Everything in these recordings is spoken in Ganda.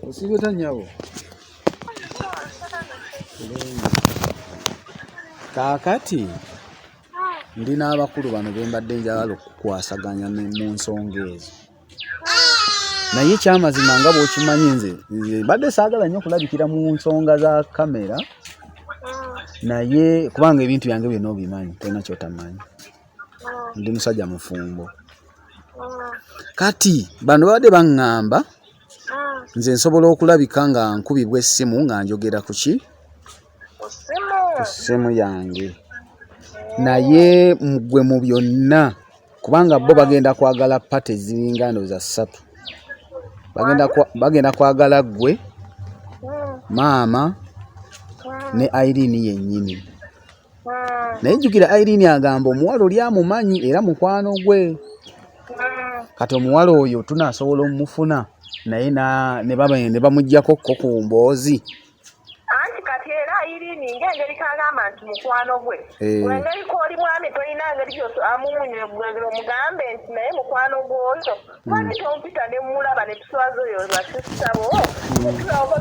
Osibeta nyabo. Kakati ndina abakulu bano bembadde njagala okukwasaganya mu nsonga ezo. Naye kyamazima nga bw'okimanyi nze mbadde saagala nnyo okulabikira mu nsonga za kamera, naye kubanga ebintu byange byonna obimanyi, tolina ky'otamanyi. Ndi musajja mufumbo. Kati bano babadde baŋŋamba nze nsobola okulabika nga nkubibwa essimu nga njogera ku ki? Ku ssimu yange. Naye gwe mu byonna kubanga bo bagenda kwagala pate ziringa ndowooza 3. Bagenda kwagala gwe, maama ne Irene yennyini. Naye jjukira Irene agamba omuwala oli amumanyi era mukwano gwe. Kati omuwala oyo tunaasobola omufuna naye ne bamuggyako ku mboozi. Anti kati era Irene ng'engeri kagamba nti mukwano gwe. Engeri k'oli mwami tolina ngeri gy'oso amumunye omugambe nti naye mukwano gw'oyo. Mwami tompita ne mulaba ne tuswaza oyo basisitabo.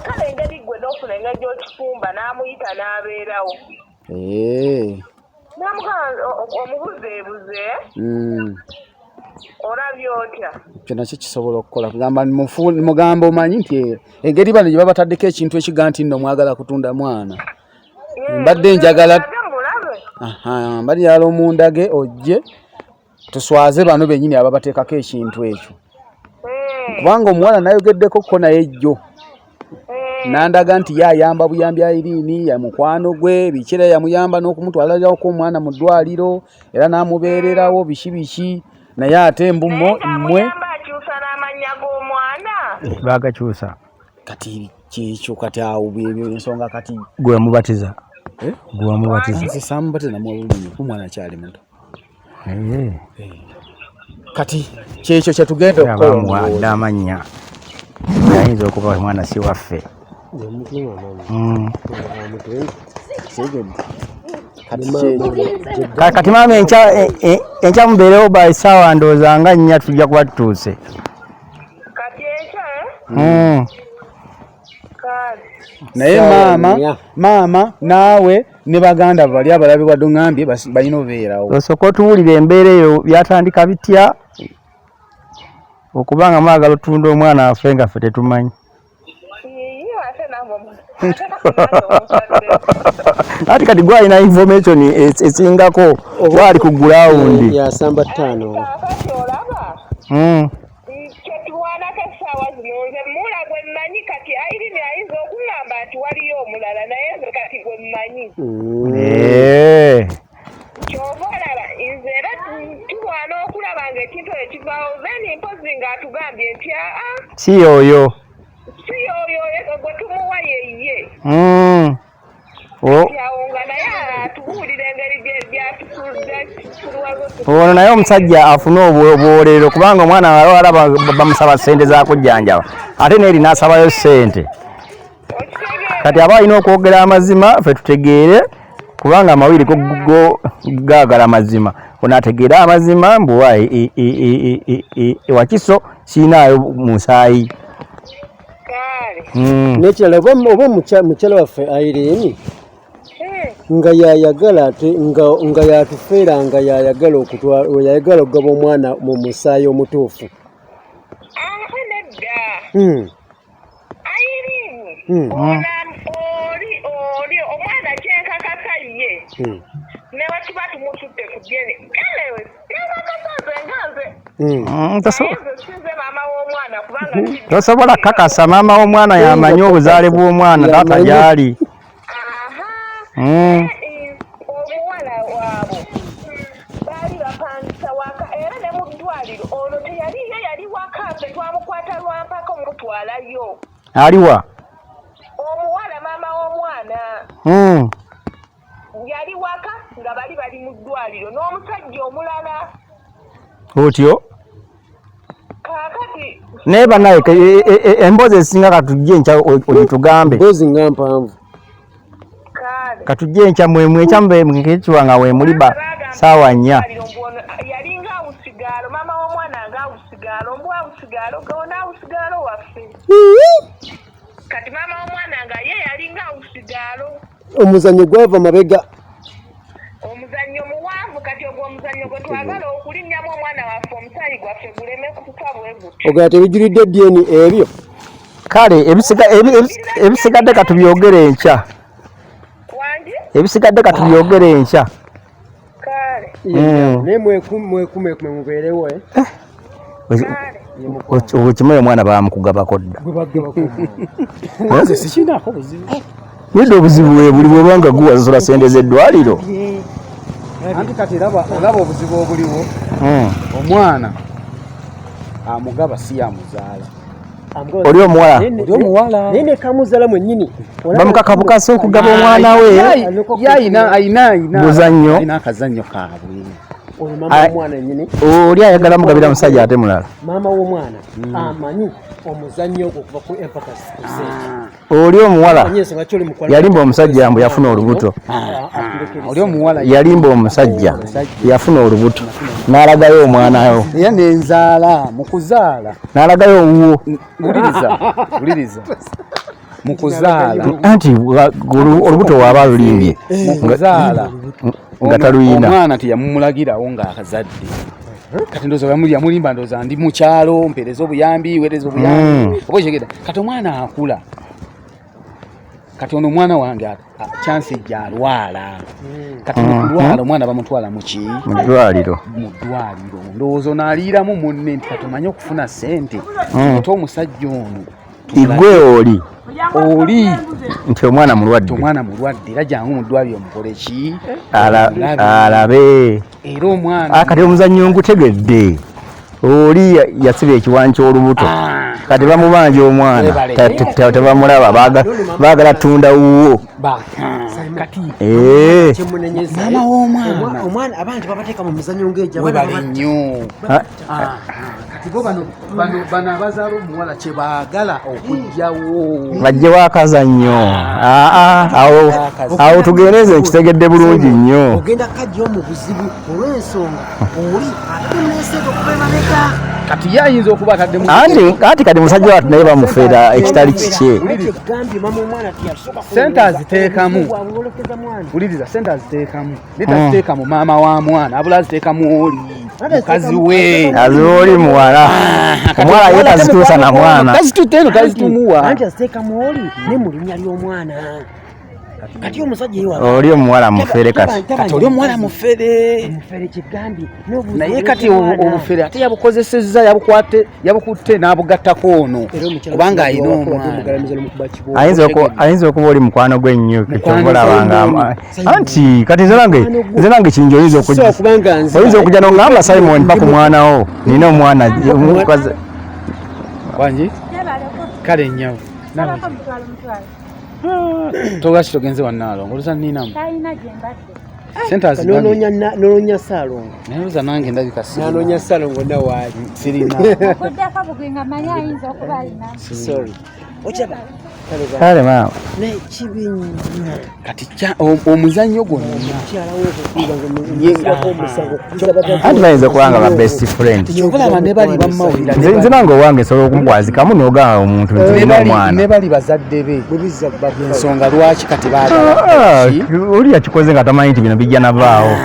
Kale engeri gwe n'ofuna engeri gy'okifumba n'amuyita n'abeerawo. N'amugamba omubuzeebuze. Olabye otya? Kyo nakyo kisobola okukola kugamba mugamba omanyi nti engeri bano gye babataddeko ekintu ekiga nti nno mwagala kutunda mwana. Mbadde njagala mbadde njagala omundage ojje tuswaze bano bennyini ababateekako ekintu ekyo. Kubanga omuwala nayogeddeko ko naye jjo. Nandaga nti yayamba buyambi Irene ya mukwano gwe, bikira yamuyamba n'okumutwalirako omwana mu ddwaliro era n'amubeererawo biki. Naye ate mmwe akyusa n'amannya g'omwana baagakyusa kati kyekyo kati awo byebyo ensonga kati gwe wamubatiza gwe wamubatiza nze saamubatiza namwolulimi omwana akyali muto kati kyekyo kye tugenda okukola amannya ayinza okuba omwana si waffe kati maama enkya mubeerewo ba essaawa ndowooza nga 4 tujja kuba tutuuse. Kati enkya naye maama naawe ne baganda bali abalabe wadde ngambye balina obeerawo. Osooka otuwulira embeera eyo byatandika bitya okubanga mwagala otunda omwana waffe nga ffe tetumanyi. Ati kati gwalina information esingako wali ku ground yasamba 5. Kyetulwanako essaawa zino nze mula gwe mmanyi kati Irene ayinza okungamba nti waliyo omulala naye nze kati gwe mmanyi. Kyova olaba nze era tulwana okulaba ng'ekintu ekyo kivaawo then mpozi ng'atugambye nti si oyo gwe tumuwa yeye. Awo nga naye atubuulira engeri gy'atusulwazo. Ono naye omusajja afune obwolero kubanga omwana wala bamusaba ssente za kujjanjaba ate n'eri n'asabayo ssente. Kati aba alina okwogera amazima ffe tutegeere kubanga amawiri go gaagala amazima. Ono ategeera amazima mbuwa ewakiso siinaayo musaayi. Nekirala oba mukyala waffe Irene nga yayagala ate nga yatufeera nga yayagala okugaba omwana mu musaayi omutuufu. Irene oli omwana kyenkakasa ye ne batuba tumututte ku jene tosobola kakasa maama w'omwana yamanyi obuzaale bw'omwana taata gyali. Omuwala waabo baali bapangisa waka era ne mu ddwaliro ono teyaliyo yali waka ffe twamukwata lwampaka omutwalayo. Aliwa omuwala maama w'omwana yali waka nga bali mu ddwaliro n'omusajja omulala otyo. Kakati naye banaye emboozi ezisinga katujje enkya ogitugambe. Emboozi nga mpanvu. Katujje enkya mwemwe ekyambe mwekiwa nga wemuli ssaawa 4. Yali nga usigalo mama w'omwana nga usigalo mbwa usigalo gona usigalo waffe. kati maama w'omwana nga ye yalinga usigalo omuzannyo gwava mabega omuzannyo muwanvu kati ogwo omuzannyo gwe twagala okulinnyamu omwana waffe omusaayi gwaffe guleme kutuka bwe gutyo ogala tebijulidde dyeni ebyo kale ebisigadde katubyogere enkya wangi ebisigadde katubyogere enkya kale naye mwekume mubeerewo okimanyi omwana bamukugabako dda nze sikinako buzibu yedde obuzibu buli bwobanga guwasasula sente z'eddwaliro anti kati olaba obuzibu obuliwo omwana amugaba si yamuzaala oli omuwala naye nekamuzaala mwennyini bamukakabukasa okugaba omwana we ayina buzannyo ayina akazannyo kaabwe oyo maama w'omwana yennyini oli ayagala mugabira musajja ate mulala maama w'omwana amanyi omuzannyo ogwo okuva ku emphasis oli omuwala yalimba omusajja mbu yafuna olubuto oli omuwala yalimba omusajja yafuna olubuto n'alagayo omwanayo era nenzaala mu kuzaala n'alagayo owuwo wuliriza mu kuzaala anti olubuto waaba lulimbye mu kuzaala nga taluyina omwana teyamumulagirawo ng'akazadde kati ndoza yamulimba ndoza ndi mu kyalo mpereza obuyambi weereza obuyambi oba okyegera kati omwana akula kati ono omwana wange chance ejja alwala kati mulwala omwana bamutwala muki mu ddwaliro ndowooza onaaliiramu munne nti kati omanye okufuna ssente ate omusajja ono igwe oli nti omwana mulwadde era jangu mu ddwaliro mukole ki alabe era omwana kati omuzannyo ngutegedde oli yasiba ekiwani ky'olubuto kati bamubanja omwana tebamulaba baagala tunda wuwo kati maama w'omwana abantu babateeka mu mizannyo ng'egyo bali nnyo kati bo bano abazaala omuwala kye baagala okugyawo bajjewo akazannyo awo tugendeeze nkitegedde bulungi nnyo ogenda kajjawo mu buzibu olw'ensonga oli atadde muneeseega okuba emabega kati ye ayinza okuba ataddemu anti kati musajja watu naye bamufeera ekitali kikye sente aziteekamu wuliriza sente aziteekamu naye taziteekamu maama wa mwana abula aziteekamu oli mukazi we azioli muwala omuwala ye tazituusa na mwana tazitutte eno tazitumuwa anti aziteekamu oli ne mu linnya ly'omwana kati omusajja ewa oli omuwala mufere kati oli omuwala mufere kigambye naye kati obufere ate yabukozesezza yabukutte n'abugattako ono kubanga alina omwana ayinza okuba oli mukwano gwe nnyo kitobulabanga anti kati nze nange kingi oyinza okujja nongamba Simon pa ku mwanawo nina omwana wangi kale nnyawo togaki togenze wannaalongo oluza nninamu sente nolonya Ssalongo nayeoza nange ndabika nanonya Ssalongo nawaali sirina kale maama kati omuzannyo gwonna anti bayinza okubanga ba best friend kyobulaba ne bali bamawulira nze nange owange esobola okumukwazikamu n'ogamba omuntu nzirina omwana ne bali bazadde be ensonga lwaki kati oli yakikoze nga tamanyi nti bino bijja nabaawo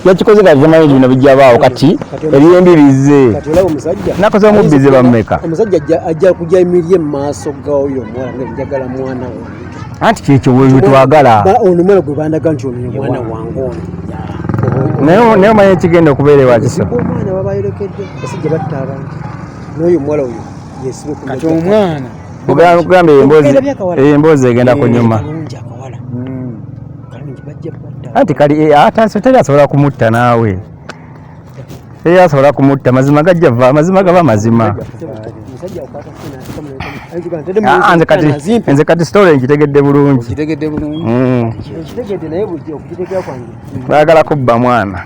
yakikoze nga tamanyi nti bino bijja baawo kati ebiyembi bizze nakoze omubbize bammeka omusajja ajja kujja emirye mu maaso gaoyo omwana njagala mwana we anti kyekyo bwe twagala ono mwana gwe bandaga nti ono mwana wange ono naye omanye ekigenda okubeera ewakiso omwana babayolekedde basajja batta abantu n'oyo omuwala oyo yesibe kati omwana ogamba emboozi egenda kunyuma anti kali teri asobola kumutta naawe teri asobola kumutta mazima gajja va amazima gaba mazima nze kati story nkitegedde bulungi baagala kubba mwana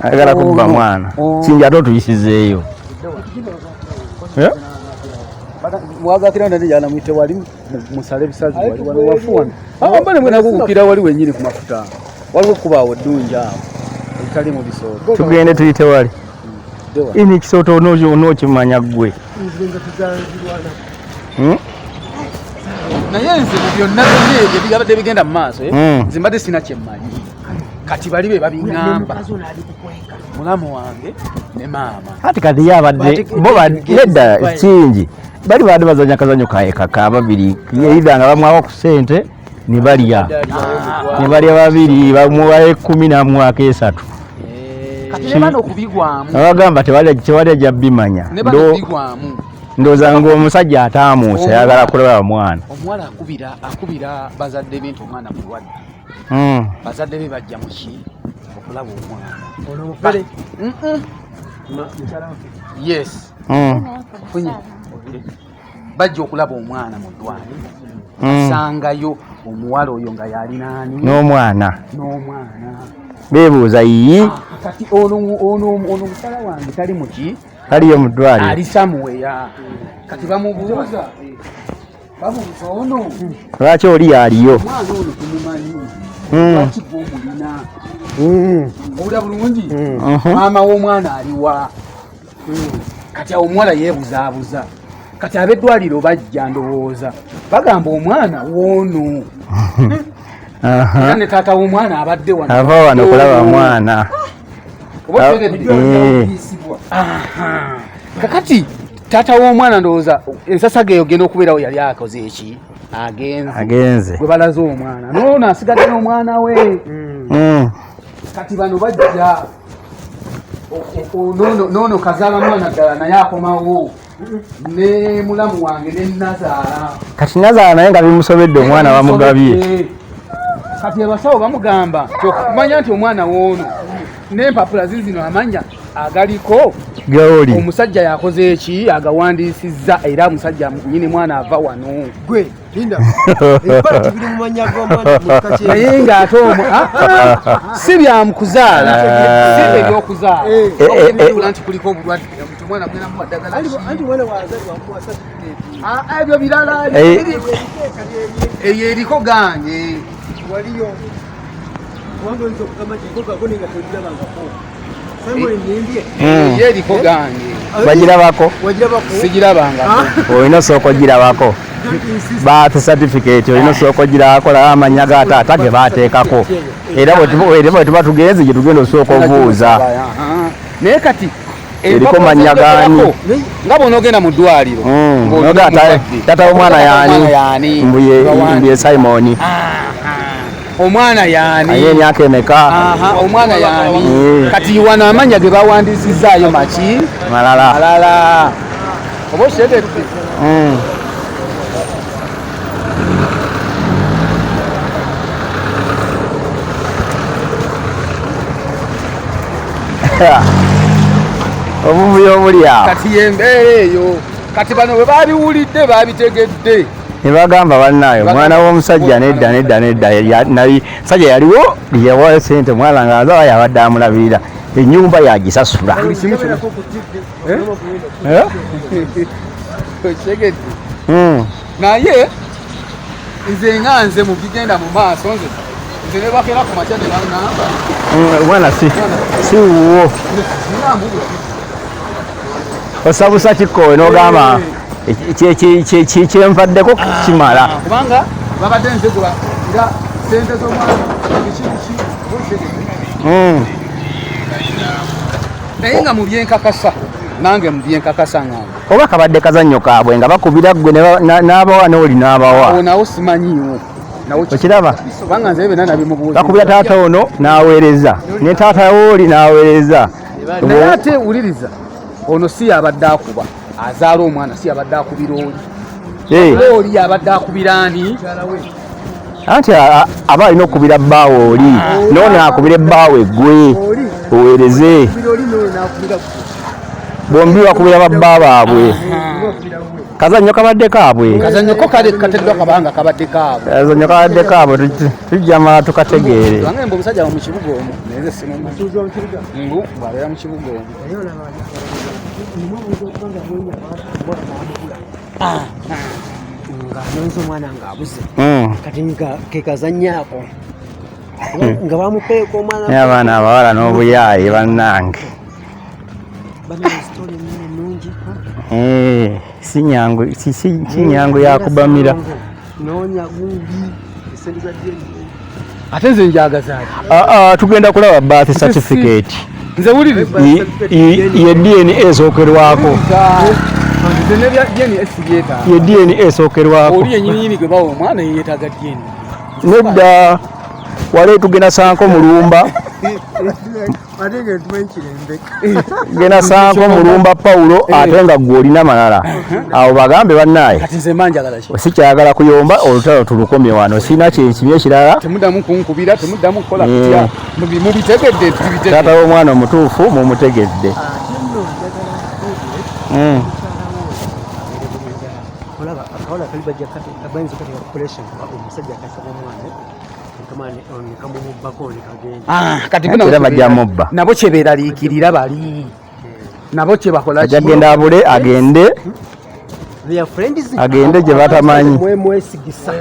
agala kubba mwana kingi ate otuyisizeeyo mwagakira ndani jana mwite wali musale bisazi wali wano wafuana ambane mwena kukukira wali wenyini ku mafuta waliwo kubawo ddunja etali mu bisoro tugende tuyite wali ini kisoto onokimanya ggwe nze tuzanzirwana naye nze byonna ebyo bigabadde bigenda mu maaso nze mbadde sina kyemmanyi kati bali be babiŋŋamba mulamu wange ne maama kati yabadde bo nedda kingi bali badde bazanya kazanyo ka babiri eitha nga bamwawo ku ssente ne balya babiri bamuwayo 10 n'amwaka 3 kati ne bano okubigwamu abagamba tewali jabimanya ndowooza ng'omusajja ataamuusa ayagala kulaba mwana omuwala akubira bazadde be nti omwana mulwadde bazadde be bajja muki okulaba omwana yes bajja okulaba omwana mu ddwaliro asangayo omuwala oyo nga yalinaani n'omwana beebuuza yiyi kati ono musala wange tali muki aliyo mu ddwaliro ali samuweya kati bamubuuza ono lwaki oli yaliyo omwana ono tumumanyi lwaki gw'omulina owulira bulungi maama w'omwana aliwa kati omuwala yeebuzaabuza kati ab'eddwaliro bajja ndowooza bagamba omwana woono era ne taata w'omwana abadde wano ava wano kulaba mwana kakati taata w'omwana ndowooza ensasa geyo genda okubeerawo yali akoze eki agenze gwe balaze omwana noono asigadde n'omwana we kati bano bajja noono kazaala mwana ddala naye akomawo ne mulamu wange ne Nazaala kati Nazaala naye nga bimusobedde omwana bamugabye kati abasawo bamugamba kumanya nti omwana woono n'empapula zino amanya agaliko gaoli omusajja yakoze eki agawandiisizza era omusajja nyini mwana ava wano gwe linda ebipala tibiri mu manya g'omwana mukakye naye ng'ate si bya mukuzaala si ebyokuzaala okulabula nti kuliko obulwadde nti omwana mwena mu maddagala anti mwana wazalwa muwa certificate ebyo birala eyo eriko gange waliyo wange oyinza okugamba nti gogako nenga togirabangako Simon nimbye ye eriko gange bagirabako sigirabangako olina osooka ogirabako birth certificate olina osooka ogirabako laba amanya ga taata ge baateekako era bwe tuba tugenze gye tugenda osooka obuuza naye kati eriko manya gaani nga bw'onoogenda mu ddwaliro taata w'omwana yaani mbuye Simon omwana yaani aye emyaka emeka omwana yaani kati wano amanya ge bawandiisizaayo maki malala oba okitegedde obuvuyo obuli awo kati yembeera eyo kati bano bwe babiwulidde babitegedde ne bagamba bannaayo omwana w'omusajja nedda musajja yaliwo yawayo sente omwana nga azawa yabadde amulabirira ennyumba yagisasula okitegedde naye nze nga nze mu bigenda mu maaso nze ne bakera ku makya ne baŋŋamba omwana si wuwo osabusa kikkowe n'ogamba kyenvaddeko kimala kubanga babadde nzegula era sente z'omwana naye nga mu byenkakasa nange mu byenkakasa ngamba oba kabadde kazannyo kaabwe nga bakubira ggwe n'abawa n'oli n'abawa awo nawo simanyiiwo okiraba kubanga nze bena nabimubuuza bakubira taata ono n'aweereza ne taata wooli n'aweereza naye ate wuliriza ono si yabadde akuba azaala omwana si yabadde akubira oli yabadde akubira ani anti aba alina okubira bbaawe oli noono akubira ebbaawe ggwe oweereze bombi bakubira babba baabwe kazannyo kabadde kaabwe kazannyo kale kateddwa kabanga kabadde kaabwe kazannyo kabadde kaabwe tujjama tukategeere wange mbo omusajja mu kibuga omwo neze simutuuza mu kibuga mbu bw'abeera mu kibuga omwo ng'anonza omwana ng'abuze kati ke kazannyaako nga bamupeeko omwana abaana abawala n'obuyaaye bannange si nyangu yakubamira. Nonya gundi esente za DNA. Ate nze njagaza. Tugenda kulaba birth certificate. Nze wuliri ye DNA esookerwako. Nze ne DNA esigeta. Ye DNA esookerwako. Oli yennyini gwe bawo omwana yeetaaga DNA. Nedda wale tugenda Sanko Mulumba. Gena Sanko Mulumba Paulo ate nga gwe olina malala. Awo bagambe bannaye. Kati nze manjagala ki? Sikyagala kuyomba olutalo tulukomye wano. Sina kyekimye kirala. Temuddamu kunkubira, temuddamu kukola kutya. Mubitegedde tubitegedde. Taata w'omwana omutuufu mumutegedde. Olaba akaola kali bajja kati Bwenzi kati operation omusajja akasaba omwana. Kati bino bajja mubba. Nabo kye beeraliikirira bali. Nabo kye bakola ki? Agenda abule agende. Agende gye batamanyi. Mwesigisa.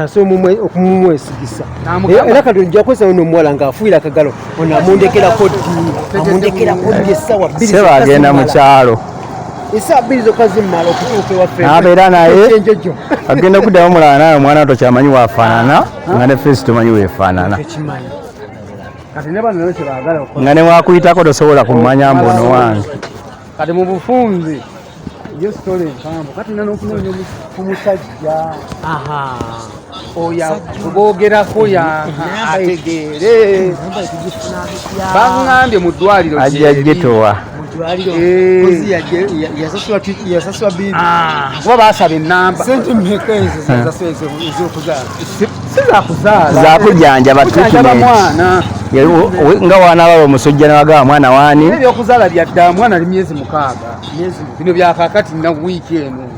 So okumwesigisa. Era kati ojja kwesa ono omuwala ng'afuuyira akagalo. Ono amundekera kodi essaawa 2. Seba agenda mu kyalo. Essaawa 2 zokka zimmala okutuuka ewaffe. Abeera naye agenda kuddamu omulala naye omwana tokyamanyi waafaanana nga ne fesi tomanyi weefaanana. Nga ne wakuyitako tosobola kumanya mbuno wange. Kati mu bufunze yo story nkambo kati n'okunoonya omusajja oya kubogerako ya ategeere baŋŋambye mu ddwaliro ajjajjetowa yasasula bibi kuba baasaba ennamba sente mmeka ezo ez'okuzaala zakujjanjaba mwana nga wanaababa omusujja nawagaba mwana waani ebyokuzaala byadda mwana ali myezi 6 bino byakakati na wiiki eno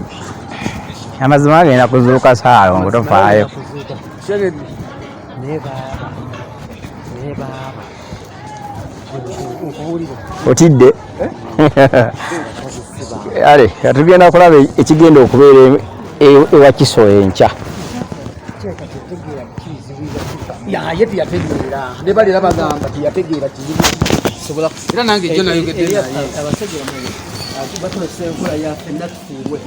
amazima agenda kuzuuka Ssalongo tofaayo otidde ale tugenda kulaba ekigenda okubeera ewa Kiso enkya ye teyategeera ne balira bagamba teyategeera kizibu sobola era nange jjo nayogedde naye abasajja bamwe batulese enkola yaffe natufuubwe